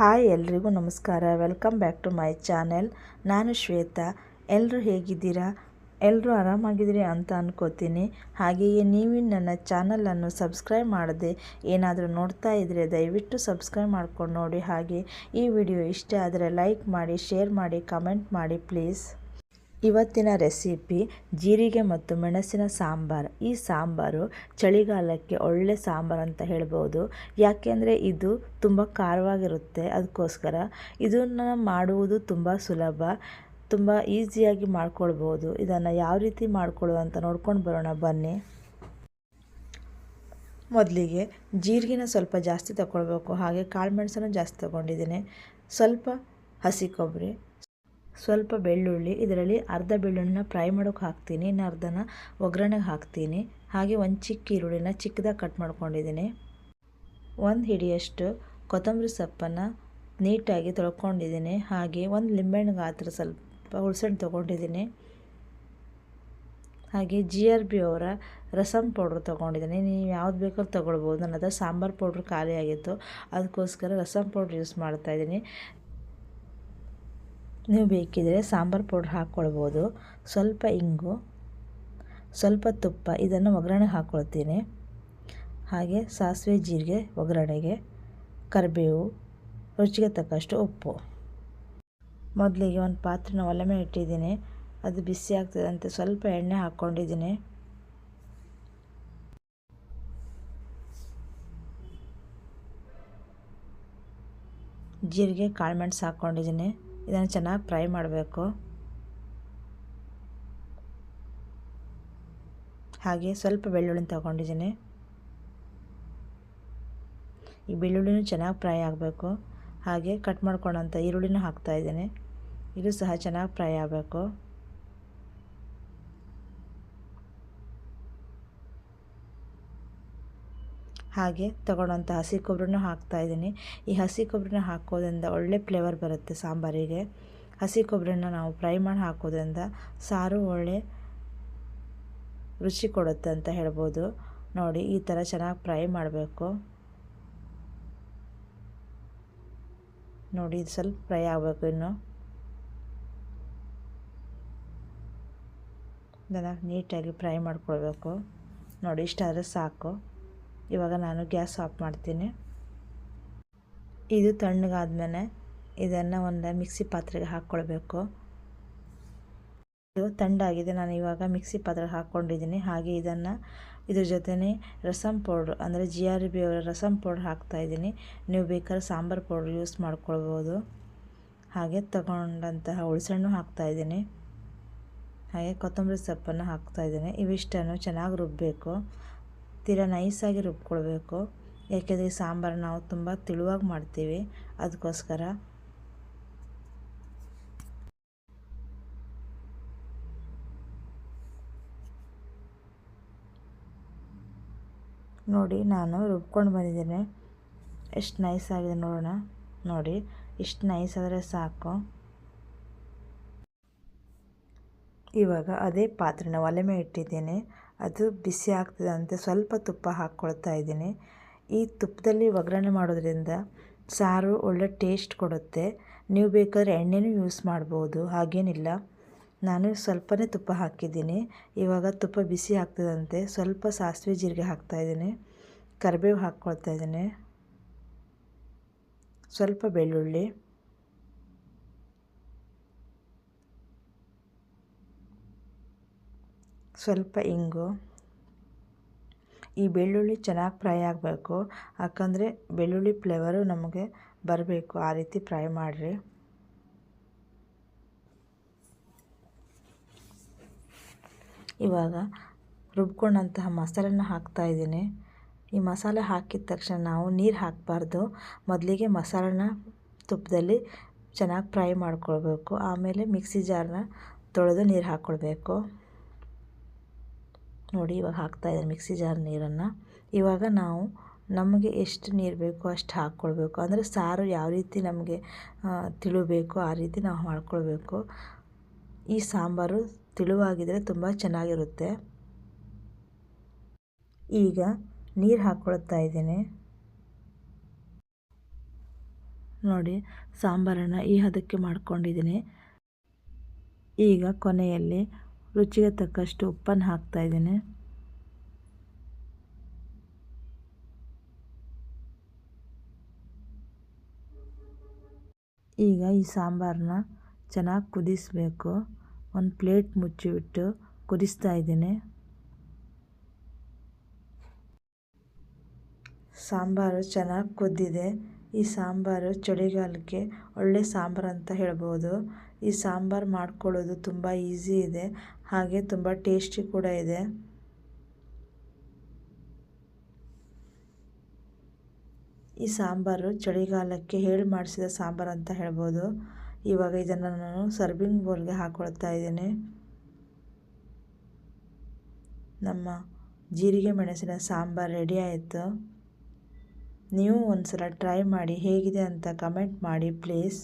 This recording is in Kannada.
ಹಾಯ್ ಎಲ್ರಿಗೂ ನಮಸ್ಕಾರ. Welcome back to my channel. ನಾನು ಶ್ವೇತಾ. ಎಲ್ಲರೂ ಹೇಗಿದ್ದೀರಾ? ಎಲ್ಲರೂ ಆರಾಮಾಗಿದ್ದೀರಿ ಅಂತ ಅನ್ಕೋತೀನಿ. ಹಾಗೆಯೇ ನೀವು ನನ್ನ ಚಾನಲನ್ನು ಸಬ್ಸ್ಕ್ರೈಬ್ ಮಾಡದೆ ಏನಾದರೂ ನೋಡ್ತಾ ಇದ್ದರೆ ದಯವಿಟ್ಟು ಸಬ್ಸ್ಕ್ರೈಬ್ ಮಾಡ್ಕೊಂಡು ನೋಡಿ. ಹಾಗೆ ಈ ವಿಡಿಯೋ ಇಷ್ಟ ಆದರೆ ಲೈಕ್ ಮಾಡಿ, ಶೇರ್ ಮಾಡಿ, ಕಮೆಂಟ್ ಮಾಡಿ ಪ್ಲೀಸ್. ಇವತ್ತಿನ ರೆಸಿಪಿ ಜೀರಿಗೆ ಮತ್ತು ಮೆಣಸಿನ ಸಾಂಬಾರು. ಈ ಸಾಂಬಾರು ಚಳಿಗಾಲಕ್ಕೆ ಒಳ್ಳೆ ಸಾಂಬಾರು ಅಂತ ಹೇಳ್ಬೋದು. ಯಾಕೆಂದರೆ ಇದು ತುಂಬ ಖಾರವಾಗಿರುತ್ತೆ. ಅದಕ್ಕೋಸ್ಕರ ಇದನ್ನು ಮಾಡುವುದು ತುಂಬ ಸುಲಭ, ತುಂಬ ಈಸಿಯಾಗಿ ಮಾಡ್ಕೊಳ್ಬೋದು. ಇದನ್ನು ಯಾವ ರೀತಿ ಮಾಡ್ಕೊಳ್ಳೋದು ಅಂತ ನೋಡ್ಕೊಂಡು ಬರೋಣ ಬನ್ನಿ. ಮೊದಲಿಗೆ ಜೀರಿಗೆನ ಸ್ವಲ್ಪ ಜಾಸ್ತಿ ತಗೊಳ್ಬೇಕು. ಹಾಗೆ ಕಾಳು ಮೆಣಸನ್ನು ಜಾಸ್ತಿ ತೊಗೊಂಡಿದ್ದೀನಿ. ಸ್ವಲ್ಪ ಹಸಿ ಕೊಬ್ಬರಿ, ಸ್ವಲ್ಪ ಬೆಳ್ಳುಳ್ಳಿ. ಇದರಲ್ಲಿ ಅರ್ಧ ಬೆಳ್ಳುಳ್ಳಿನ ಫ್ರೈ ಮಾಡೋಕ್ಕೆ ಹಾಕ್ತೀನಿ, ಇನ್ನು ಅರ್ಧನ ಒಗ್ಗರಣೆಗೆ ಹಾಕ್ತೀನಿ. ಹಾಗೆ ಒಂದು ಚಿಕ್ಕ ಈರುಳ್ಳಿನ ಚಿಕ್ಕದಾಗಿ ಕಟ್ ಮಾಡ್ಕೊಂಡಿದ್ದೀನಿ. ಒಂದು ಹಿಡಿಯಷ್ಟು ಕೊತ್ತಂಬರಿ ಸೊಪ್ಪನ್ನು ನೀಟಾಗಿ ತೊಳ್ಕೊಂಡಿದ್ದೀನಿ. ಹಾಗೆ ಒಂದು ಲಿಂಬೆಹಣ್ಣು ಗಾತ್ರ ಸ್ವಲ್ಪ ಹುಳ್ಸೆಹಣ್ಣು ತೊಗೊಂಡಿದ್ದೀನಿ. ಹಾಗೆ GRB ಅವರ ರಸಮ್ ಪೌಡ್ರ್ ತೊಗೊಂಡಿದ್ದೀನಿ. ನೀವು ಯಾವ್ದು ಬೇಕಾದ್ರೂ ತೊಗೊಳ್ಬೋದು. ನನ್ನ ಹತ್ರ ಸಾಂಬಾರು ಪೌಡ್ರ್ ಖಾಲಿ ಆಗಿತ್ತು, ಅದಕ್ಕೋಸ್ಕರ ರಸಮ್ ಪೌಡ್ರ್ ಯೂಸ್ ಮಾಡ್ತಾಯಿದ್ದೀನಿ. ನೀವು ಬೇಕಿದ್ರೆ ಸಾಂಬಾರು ಪೌಡ್ರ್ ಹಾಕ್ಕೊಳ್ಬೋದು. ಸ್ವಲ್ಪ ಇಂಗು, ಸ್ವಲ್ಪ ತುಪ್ಪ, ಇದನ್ನು ಒಗ್ಗರಣೆಗೆ ಹಾಕ್ಕೊಳ್ತೀನಿ. ಹಾಗೆ ಸಾಸಿವೆ ಜೀರಿಗೆ ಒಗ್ಗರಣೆಗೆ, ಕರಿಬೇವು, ರುಚಿಗೆ ತಕ್ಕಷ್ಟು ಉಪ್ಪು. ಮೊದಲಿಗೆ ಒಂದು ಪಾತ್ರೆನ ಒಲೆ ಮೇಲೆ ಇಟ್ಟಿದ್ದೀನಿ. ಅದು ಬಿಸಿ ಆಗ್ತದಂತೆ ಸ್ವಲ್ಪ ಎಣ್ಣೆ ಹಾಕ್ಕೊಂಡಿದ್ದೀನಿ. ಜೀರಿಗೆ, ಕಾಳುಮೆಣಸು ಹಾಕ್ಕೊಂಡಿದ್ದೀನಿ. ಇದನ್ನು ಚೆನ್ನಾಗಿ ಫ್ರೈ ಮಾಡಬೇಕು. ಹಾಗೆ ಸ್ವಲ್ಪ ಬೆಳ್ಳುಳ್ಳಿನ ತಗೊಂಡಿದ್ದೀನಿ. ಈ ಬೆಳ್ಳುಳ್ಳಿನೂ ಚೆನ್ನಾಗಿ ಫ್ರೈ ಆಗಬೇಕು. ಹಾಗೆ ಕಟ್ ಮಾಡ್ಕೊಂಡಂಥ ಈರುಳ್ಳಿನೂ ಹಾಕ್ತಾಯಿದ್ದೀನಿ. ಇದು ಸಹ ಚೆನ್ನಾಗಿ ಫ್ರೈ ಆಗಬೇಕು. ಹಾಗೆ ತಗೊಂಡಂಥ ಹಸಿ ಕೊಬ್ಬರಿನೂ ಹಾಕ್ತಾಯಿದ್ದೀನಿ. ಈ ಹಸಿ ಕೊಬ್ಬರಿನ ಹಾಕೋದ್ರಿಂದ ಒಳ್ಳೆ ಫ್ಲೇವರ್ ಬರುತ್ತೆ ಸಾಂಬಾರಿಗೆ. ಹಸಿ ಕೊಬ್ಬರಿನ ನಾವು ಫ್ರೈ ಮಾಡಿ ಹಾಕೋದ್ರಿಂದ ಸಾರು ಒಳ್ಳೆ ರುಚಿ ಕೊಡುತ್ತೆ ಅಂತ ಹೇಳ್ಬೋದು. ನೋಡಿ, ಈ ಥರ ಚೆನ್ನಾಗಿ ಫ್ರೈ ಮಾಡಬೇಕು. ನೋಡಿ, ಇದು ಸ್ವಲ್ಪ ಫ್ರೈ ಆಗಬೇಕು. ಇನ್ನು ಇದನ್ನು ನೀಟಾಗಿ ಫ್ರೈ ಮಾಡ್ಕೊಳ್ಬೇಕು. ನೋಡಿ, ಇಷ್ಟಾದರೆ ಸಾಕು. ಇವಾಗ ನಾನು ಗ್ಯಾಸ್ ಆಫ್ ಮಾಡ್ತೀನಿ. ಇದು ತಣ್ಣಗಾದ್ಮೇಲೆ ಇದನ್ನು ಒಂದು ಮಿಕ್ಸಿ ಪಾತ್ರೆಗೆ ಹಾಕ್ಕೊಳ್ಬೇಕು. ಇದು ತಣ್ಣಗಾಗಿದೆ. ನಾನು ಇವಾಗ ಮಿಕ್ಸಿ ಪಾತ್ರೆಗೆ ಹಾಕ್ಕೊಂಡಿದ್ದೀನಿ. ಹಾಗೆ ಇದನ್ನು ಇದ್ರ ಜೊತೆನೇ ರಸಮ್ ಪೌಡ್ರ್ ಅಂದರೆ GRB ಅವರ ರಸಮ್ ಪೌಡ್ರ್ ಹಾಕ್ತಾಯಿದ್ದೀನಿ. ನೀವು ಬೇಕಾದ್ರೆ ಸಾಂಬಾರು ಪೌಡ್ರ್ ಯೂಸ್ ಮಾಡ್ಕೊಳ್ಬೋದು. ಹಾಗೆ ತಗೊಂಡಂತಹ ಹುಳ್ಸೆಹಣ್ಣು ಹಾಕ್ತಾಯಿದ್ದೀನಿ. ಹಾಗೆ ಕೊತ್ತಂಬರಿ ಸೊಪ್ಪನ್ನು ಹಾಕ್ತಾಯಿದ್ದೀನಿ. ಇವಿಷ್ಟನ್ನು ಚೆನ್ನಾಗಿ ರುಬ್ಬಬೇಕು. ತೀರಾ ನೈಸಾಗಿ ರುಬ್ಕೊಳ್ಬೇಕು. ಯಾಕೆಂದರೆ ಈ ಸಾಂಬಾರು ನಾವು ತುಂಬ ತೆಳುವಾಗಿ ಮಾಡ್ತೀವಿ, ಅದಕ್ಕೋಸ್ಕರ. ನೋಡಿ, ನಾನು ರುಬ್ಕೊಂಡು ಬಂದಿದ್ದೀನಿ. ಎಷ್ಟು ನೈಸಾಗಿದೆ ನೋಡೋಣ. ನೋಡಿ, ಇಷ್ಟು ನೈಸ್ ಆದರೆ ಸಾಕು. ಇವಾಗ ಅದೇ ಪಾತ್ರೆನ ಒಲೆ ಮೇಲೆ ಇಟ್ಟಿದ್ದೀನಿ. ಅದು ಬಿಸಿ ಆಗ್ತದಂತೆ ಸ್ವಲ್ಪ ತುಪ್ಪ ಹಾಕ್ಕೊಳ್ತಾ ಇದ್ದೀನಿ. ಈ ತುಪ್ಪದಲ್ಲಿ ಒಗ್ಗರಣೆ ಮಾಡೋದ್ರಿಂದ ಸಾರು ಒಳ್ಳೆ ಟೇಸ್ಟ್ ಕೊಡುತ್ತೆ. ನೀವು ಬೇಕಾದರೆ ಎಣ್ಣೆನೂ ಯೂಸ್ ಮಾಡ್ಬೋದು, ಹಾಗೇನಿಲ್ಲ. ನಾನು ಸ್ವಲ್ಪನೇ ತುಪ್ಪ ಹಾಕಿದ್ದೀನಿ. ಇವಾಗ ತುಪ್ಪ ಬಿಸಿ ಆಗ್ತದಂತೆ ಸ್ವಲ್ಪ ಸಾಸಿವೆ ಜೀರಿಗೆ ಹಾಕ್ತಾಯಿದ್ದೀನಿ. ಕರಿಬೇವು ಹಾಕ್ಕೊಳ್ತಾ ಇದ್ದೀನಿ. ಸ್ವಲ್ಪ ಬೆಳ್ಳುಳ್ಳಿ, ಸ್ವಲ್ಪ ಇಂಗು. ಈ ಬೆಳ್ಳುಳ್ಳಿ ಚೆನ್ನಾಗಿ ಫ್ರೈ ಆಗಬೇಕು, ಯಾಕಂದರೆ ಬೆಳ್ಳುಳ್ಳಿ ಫ್ಲೇವರು ನಮಗೆ ಬರಬೇಕು. ಆ ರೀತಿ ಫ್ರೈ ಮಾಡಿರಿ. ಇವಾಗ ರುಬ್ಕೊಂಡಂತಹ ಮಸಾಲೆನ ಹಾಕ್ತಾಯಿದ್ದೀನಿ. ಈ ಮಸಾಲೆ ಹಾಕಿದ ತಕ್ಷಣ ನಾವು ನೀರು ಹಾಕಬಾರ್ದು. ಮೊದಲಿಗೆ ಮಸಾಲೆನ ತುಪ್ಪದಲ್ಲಿ ಚೆನ್ನಾಗಿ ಫ್ರೈ ಮಾಡ್ಕೊಳ್ಬೇಕು. ಆಮೇಲೆ ಮಿಕ್ಸಿ ಜಾರನ್ನ ತೊಳೆದು ನೀರು ಹಾಕ್ಕೊಳ್ಬೇಕು. ನೋಡಿ, ಇವಾಗ ಹಾಕ್ತಾಯಿದ್ದೀನಿ ಮಿಕ್ಸಿ ಜಾರ್ ನೀರನ್ನು. ಇವಾಗ ನಾವು ನಮಗೆ ಎಷ್ಟು ನೀರು ಬೇಕೋ ಅಷ್ಟು ಹಾಕ್ಕೊಳ್ಬೇಕು. ಅಂದರೆ ಸಾರು ಯಾವ ರೀತಿ ನಮಗೆ ತಿಳಬೇಕು ಆ ರೀತಿ ನಾವು ಮಾಡ್ಕೊಳ್ಬೇಕು. ಈ ಸಾಂಬಾರು ತಿಳುವಾಗಿದ್ದರೆ ತುಂಬ ಚೆನ್ನಾಗಿರುತ್ತೆ. ಈಗ ನೀರು ಹಾಕ್ಕೊಳ್ತಾ ಇದ್ದೀನಿ. ನೋಡಿ ಸಾಂಬಾರನ್ನು ಈ ಹದಕ್ಕೆ ಮಾಡ್ಕೊಂಡಿದ್ದೀನಿ. ಈಗ ಕೊನೆಯಲ್ಲಿ ರುಚಿಗೆ ತಕ್ಕಷ್ಟು ಉಪ್ಪನ್ನು ಹಾಕ್ತಾಯಿದ್ದೀನಿ. ಈಗ ಈ ಸಾಂಬಾರನ್ನ ಚೆನ್ನಾಗಿ ಕುದಿಸಬೇಕು. ಒಂದು ಪ್ಲೇಟ್ ಮುಚ್ಚಿಬಿಟ್ಟು ಕುದಿಸ್ತಾ ಇದ್ದೀನಿ. ಸಾಂಬಾರು ಚೆನ್ನಾಗಿ ಕುದ್ದಿದೆ. ಈ ಸಾಂಬಾರು ಚಳಿಗಾಲಕ್ಕೆ ಒಳ್ಳೆ ಸಾಂಬಾರು ಅಂತ ಹೇಳ್ಬೋದು. ಈ ಸಾಂಬಾರು ಮಾಡ್ಕೊಳ್ಳೋದು ತುಂಬ ಈಸಿ ಇದೆ, ಹಾಗೆ ತುಂಬ ಟೇಸ್ಟಿ ಕೂಡ ಇದೆ. ಈ ಸಾಂಬಾರು ಚಳಿಗಾಲಕ್ಕೆ ಹೇಳಿ ಮಾಡಿಸಿದ ಸಾಂಬಾರು ಅಂತ ಹೇಳ್ಬೋದು. ಇವಾಗ ಇದನ್ನು ನಾನು ಸರ್ವಿಂಗ್ ಬೌಲ್ಗೆ ಹಾಕ್ಕೊಳ್ತಾ ಇದ್ದೀನಿ. ನಮ್ಮ ಜೀರಿಗೆ ಮೆಣಸಿನ ಸಾಂಬಾರು ರೆಡಿ ಆಯಿತು. ನೀವು ಒಂದು ಸಲ ಟ್ರೈ ಮಾಡಿ, ಹೇಗಿದೆ ಅಂತ ಕಮೆಂಟ್ ಮಾಡಿ ಪ್ಲೀಸ್.